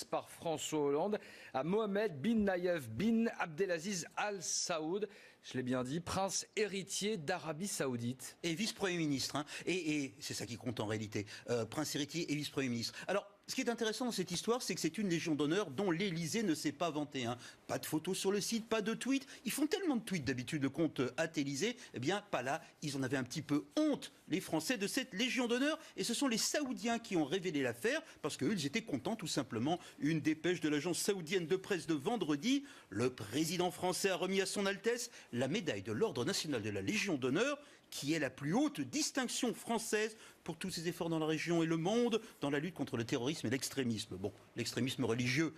par François Hollande à Mohamed bin Nayef bin Abdelaziz Al Saoud, je l'ai bien dit, prince héritier d'Arabie Saoudite. Et vice-premier ministre, hein. Et c'est ça qui compte en réalité, prince héritier et vice-premier ministre. Alors, ce qui est intéressant dans cette histoire, c'est que c'est une légion d'honneur dont l'Élysée ne s'est pas vantée. Hein. Pas de photos sur le site, pas de tweets. Ils font tellement de tweets d'habitude, le compte @Élysée. Eh bien, pas là. Ils en avaient un petit peu honte, les Français, de cette légion d'honneur. Et ce sont les Saoudiens qui ont révélé l'affaire, parce qu'eux, ils étaient contents, tout simplement. Une dépêche de l'agence saoudienne de presse de vendredi. Le président français a remis à son Altesse la médaille de l'Ordre national de la Légion d'honneur, qui est la plus haute distinction française pour tous ses efforts dans la région et le monde, dans la lutte contre le terrorisme et l'extrémisme. Bon, l'extrémisme religieux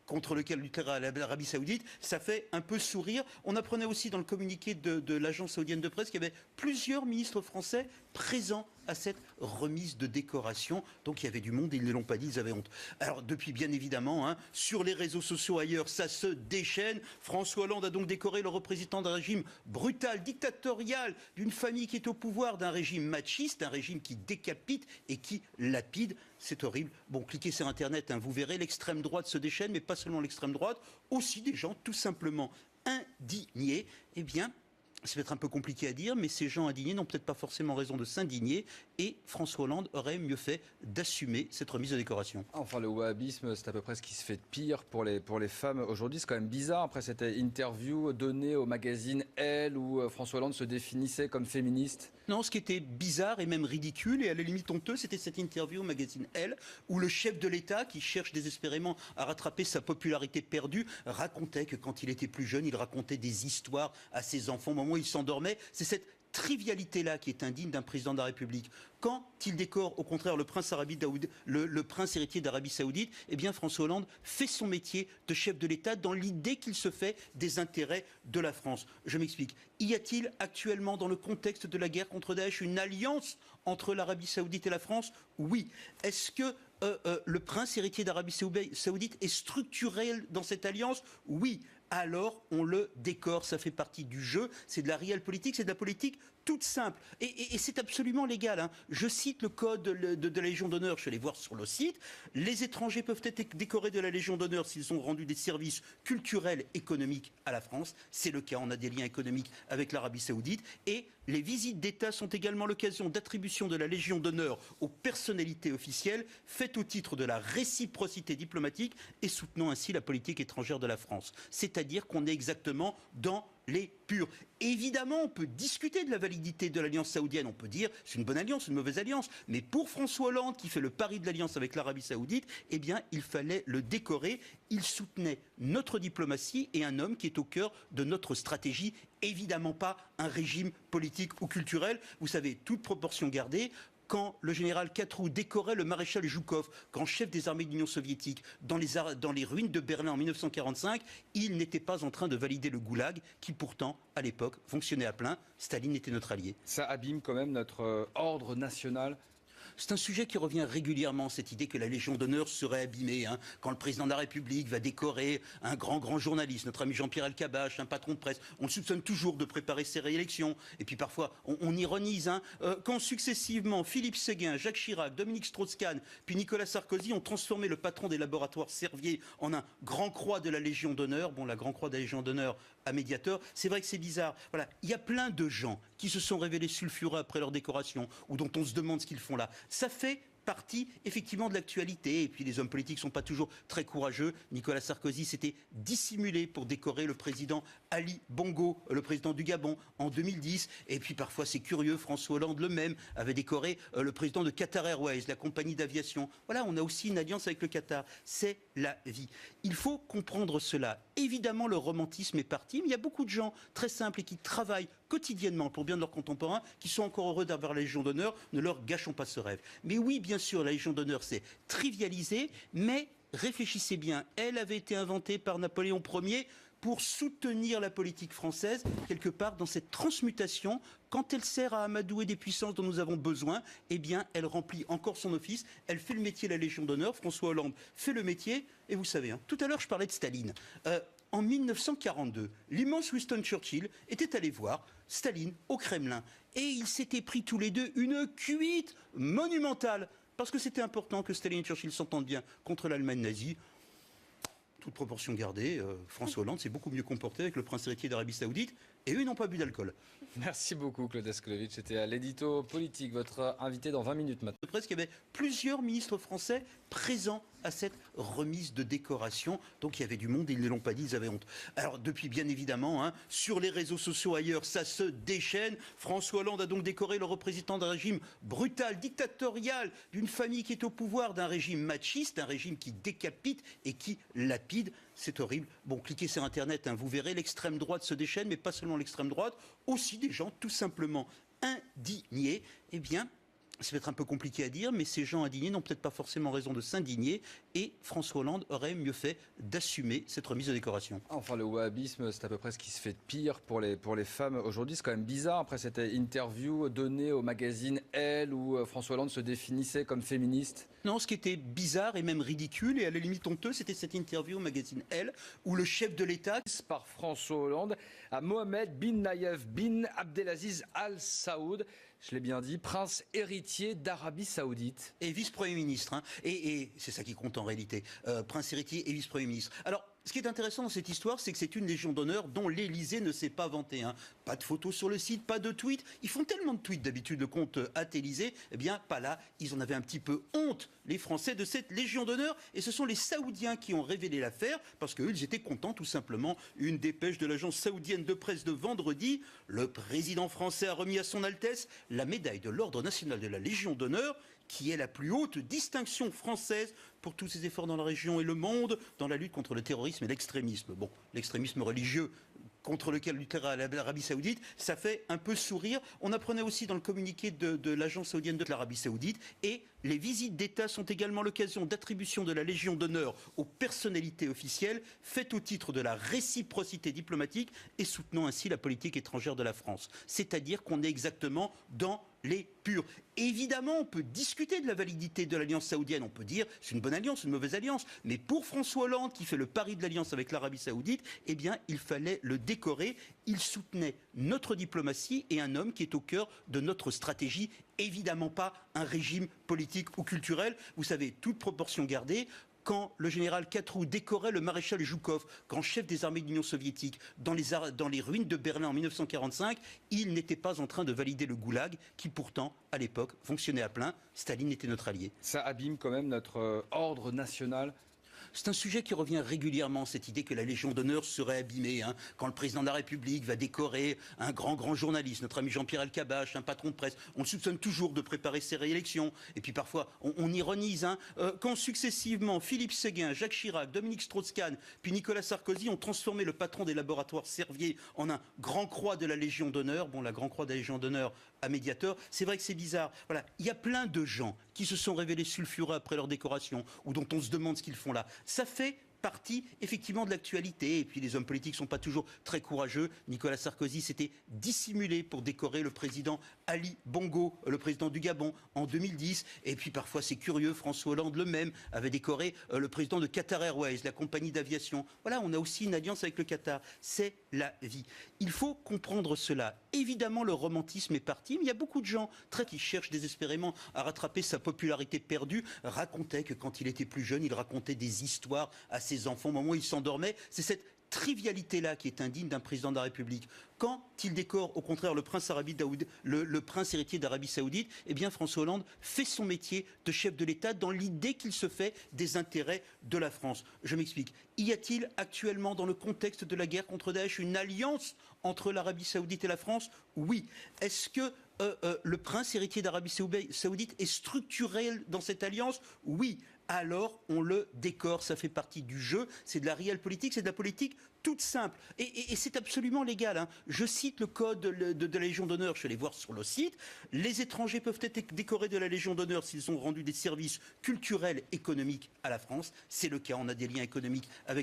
contre lequel luttera l'Arabie Saoudite, ça fait un peu sourire. On apprenait aussi dans le communiqué de l'agence saoudienne de presse qu'il y avait plusieurs ministres français présents à cette remise de décoration. Donc il y avait du monde, ils ne l'ont pas dit, ils avaient honte. Alors depuis, bien évidemment, hein, sur les réseaux sociaux ailleurs, ça se déchaîne. François Hollande a donc décoré le représentant d'un régime brutal, dictatorial, d'une famille qui est au pouvoir, d'un régime machiste, un régime qui décapite et qui lapide. C'est horrible. Bon, cliquez sur Internet, hein, vous verrez, l'extrême droite se déchaîne, mais pas seulement l'extrême droite, aussi des gens tout simplement indignés. Eh bien, c'est peut-être un peu compliqué à dire, mais ces gens indignés n'ont peut-être pas forcément raison de s'indigner, et François Hollande aurait mieux fait d'assumer cette remise de décoration. Enfin, le wahhabisme, c'est à peu près ce qui se fait de pire pour les femmes aujourd'hui. C'est quand même bizarre, après cette interview donnée au magazine Elle, où François Hollande se définissait comme féministe. Non, ce qui était bizarre et même ridicule, et à la limite honteux, c'était cette interview au magazine Elle, où le chef de l'État, qui cherche désespérément à rattraper sa popularité perdue, racontait que quand il était plus jeune, il racontait des histoires à ses enfants au moment où il s'endormait. C'est cette trivialité-là qui est indigne d'un président de la République. Quand il décore, au contraire, le prince héritier d'Arabie Saoudite, eh bien François Hollande fait son métier de chef de l'État dans l'idée qu'il se fait des intérêts de la France. Je m'explique. Y a-t-il actuellement, dans le contexte de la guerre contre Daesh, une alliance entre l'Arabie Saoudite et la France? Oui. Est-ce que le prince héritier d'Arabie Saoudite est structurel dans cette alliance? Oui. Alors on le décore, ça fait partie du jeu, c'est de la réelle politique, c'est de la politique toute simple. Et c'est absolument légal. Hein. Je cite le code de la Légion d'honneur, je suis allé voir sur le site. Les étrangers peuvent être décorés de la Légion d'honneur s'ils ont rendu des services culturels, économiques à la France. C'est le cas, on a des liens économiques avec l'Arabie Saoudite. Et les visites d'État sont également l'occasion d'attribution de la Légion d'honneur aux personnalités officielles, faites au titre de la réciprocité diplomatique et soutenant ainsi la politique étrangère de la France. C'est-à-dire qu'on est exactement dans les purs. Évidemment, on peut discuter de la validité de l'alliance saoudienne. On peut dire c'est une bonne alliance, une mauvaise alliance. Mais pour François Hollande, qui fait le pari de l'alliance avec l'Arabie Saoudite, eh bien, il fallait le décorer. Il soutenait notre diplomatie et un homme qui est au cœur de notre stratégie. Évidemment pas un régime politique ou culturel. Vous savez, toute proportion gardée. Quand le général Katrou décorait le maréchal Joukov, grand chef des armées de l'Union soviétique, dans les ruines de Berlin en 1945, il n'était pas en train de valider le goulag, qui pourtant, à l'époque, fonctionnait à plein. Staline était notre allié. Ça abîme quand même notre ordre national. C'est un sujet qui revient régulièrement, cette idée que la Légion d'honneur serait abîmée. Hein, quand le président de la République va décorer un grand journaliste, notre ami Jean-Pierre Elkabbach, un patron de presse, on le soupçonne toujours de préparer ses réélections. Et puis parfois, on ironise. Hein, quand successivement, Philippe Séguin, Jacques Chirac, Dominique Strauss-Kahn, puis Nicolas Sarkozy ont transformé le patron des laboratoires Servier en un grand croix de la Légion d'honneur. Bon, la grand croix de la Légion d'honneur à médiateur, c'est vrai que c'est bizarre. Voilà, il y a plein de gens qui se sont révélés sulfureux après leur décoration, ou dont on se demande ce qu'ils font là. Ça fait partie effectivement de l'actualité. Et puis les hommes politiques ne sont pas toujours très courageux. Nicolas Sarkozy s'était dissimulé pour décorer le président Ali Bongo, le président du Gabon, en 2010. Et puis parfois c'est curieux, François Hollande le même avait décoré le président de Qatar Airways, la compagnie d'aviation. Voilà, on a aussi une alliance avec le Qatar. C'est la vie. Il faut comprendre cela. Évidemment, le romantisme est parti, mais il y a beaucoup de gens très simples et qui travaillent quotidiennement pour bien de leurs contemporains, qui sont encore heureux d'avoir la Légion d'honneur. Ne leur gâchons pas ce rêve. Mais oui, bien sûr, la Légion d'honneur, c'est trivialisé, mais réfléchissez bien. Elle avait été inventée par Napoléon Ier pour soutenir la politique française, quelque part dans cette transmutation. Quand elle sert à amadouer des puissances dont nous avons besoin, eh bien, elle remplit encore son office. Elle fait le métier de la Légion d'honneur. François Hollande fait le métier. Et vous savez, hein, tout à l'heure, je parlais de Staline. En 1942, l'immense Winston Churchill était allé voir Staline au Kremlin. Et ils s'étaient pris tous les deux une cuite monumentale. Parce que c'était important que Staline et Churchill s'entendent bien contre l'Allemagne nazie. toute proportion gardée, François Hollande s'est beaucoup mieux comporté avec le prince héritier d'Arabie Saoudite, et eux, ils n'ont pas bu d'alcool. Merci beaucoup, Claude Askolovic. C'était à l'édito politique, votre invité dans 20 minutes maintenant. Presque, il y avait plusieurs ministres français présents à cette remise de décoration. Donc il y avait du monde, ils ne l'ont pas dit, ils avaient honte. Alors depuis, bien évidemment, sur les réseaux sociaux ailleurs, ça se déchaîne. François Hollande a donc décoré le représentant d'un régime brutal, dictatorial, d'une famille qui est au pouvoir, d'un régime machiste, d'un régime qui décapite et qui lapide. C'est horrible. Bon, cliquez sur Internet, vous verrez, l'extrême droite se déchaîne, mais pas seulement l'extrême droite, aussi des gens tout simplement indignés. Eh bien, c'est peut-être un peu compliqué à dire, mais ces gens indignés n'ont peut-être pas forcément raison de s'indigner, et François Hollande aurait mieux fait d'assumer cette remise de décoration. Enfin, le wahhabisme, c'est à peu près ce qui se fait de pire pour les femmes aujourd'hui. C'est quand même bizarre. Après cette interview donnée au magazine Elle, où François Hollande se définissait comme féministe. Non, ce qui était bizarre et même ridicule, et à la limite honteux, c'était cette interview au magazine Elle, où le chef de l'État... Par François Hollande à Mohamed bin Nayef bin Abdelaziz Al Saoud, je l'ai bien dit, prince héritier d'Arabie Saoudite. Et vice-premier ministre, et c'est ça qui compte en réalité, prince héritier et vice-premier ministre. Alors, ce qui est intéressant dans cette histoire, c'est que c'est une légion d'honneur dont l'Élysée ne s'est pas vanté. Pas de photos sur le site, pas de tweets. Ils font tellement de tweets d'habitude, le compte Élysée. Eh bien, pas là. Ils en avaient un petit peu honte, les Français, de cette légion d'honneur. Et ce sont les Saoudiens qui ont révélé l'affaire, parce qu'eux, ils étaient contents, tout simplement. Une dépêche de l'agence saoudienne de presse de vendredi. Le président français a remis à son Altesse la médaille de l'Ordre national de la Légion d'honneur, qui est la plus haute distinction française pour tous ses efforts dans la région et le monde, dans la lutte contre le terrorisme et l'extrémisme. Bon, l'extrémisme religieux contre lequel luttera l'Arabie Saoudite, ça fait un peu sourire. On apprenait aussi dans le communiqué de l'agence saoudienne de l'Arabie Saoudite, et les visites d'État sont également l'occasion d'attribution de la Légion d'honneur aux personnalités officielles, faites au titre de la réciprocité diplomatique et soutenant ainsi la politique étrangère de la France. C'est-à-dire qu'on est exactement dans les purs. Évidemment, on peut discuter de la validité de l'alliance saoudienne. On peut dire c'est une bonne alliance, une mauvaise alliance. Mais pour François Hollande, qui fait le pari de l'alliance avec l'Arabie Saoudite, eh bien, il fallait le décorer. Il soutenait notre diplomatie et un homme qui est au cœur de notre stratégie. Évidemment pas un régime politique ou culturel. Vous savez, toute proportion gardée. Quand le général Katrou décorait le maréchal Joukov, grand chef des armées de l'Union soviétique, dans les ruines de Berlin en 1945, il n'était pas en train de valider le goulag, qui pourtant, à l'époque, fonctionnait à plein. Staline était notre allié. Ça abîme quand même notre ordre national. C'est un sujet qui revient régulièrement, cette idée que la Légion d'honneur serait abîmée. Quand le président de la République va décorer un grand journaliste, notre ami Jean-Pierre Elkabbach, un patron de presse, on le soupçonne toujours de préparer ses réélections. Et puis parfois, on ironise. Quand successivement, Philippe Séguin, Jacques Chirac, Dominique Strauss-Kahn, puis Nicolas Sarkozy ont transformé le patron des laboratoires Servier en un grand croix de la Légion d'honneur. Bon, la grand croix de la Légion d'honneur à médiateur, c'est vrai que c'est bizarre. Voilà, il y a plein de gens qui se sont révélés sulfureux après leur décoration, ou dont on se demande ce qu'ils font là. Ça fait partie effectivement de l'actualité, et puis les hommes politiques ne sont pas toujours très courageux. Nicolas Sarkozy s'était dissimulé pour décorer le président Ali Bongo, le président du Gabon, en 2010, et puis parfois c'est curieux, François Hollande le même avait décoré le président de Qatar Airways, la compagnie d'aviation. Voilà, on a aussi une alliance avec le Qatar, c'est la vie. Il faut comprendre cela. Évidemment, le romantisme est parti, mais il y a beaucoup de gens qui cherchent désespérément à rattraper sa popularité perdue, racontaient que quand il était plus jeune, il racontait des histoires à ses enfants au moment où il s'endormait. C'est cette trivialité-là qui est indigne d'un président de la République. Quand il décore, au contraire, le prince héritier d'Arabie Saoudite, eh bien François Hollande fait son métier de chef de l'État dans l'idée qu'il se fait des intérêts de la France. Je m'explique. Y a-t-il actuellement, dans le contexte de la guerre contre Daesh, une alliance entre l'Arabie Saoudite et la France? Oui. Est-ce que le prince héritier d'Arabie Saoudite est structurel dans cette alliance? Oui. Alors on le décore, ça fait partie du jeu, c'est de la réelle politique, c'est de la politique toute simple. Et c'est absolument légal. Je cite le code de la Légion d'honneur, je suis allé voir sur le site. Les étrangers peuvent être décorés de la Légion d'honneur s'ils ont rendu des services culturels, économiques à la France. C'est le cas, on a des liens économiques avec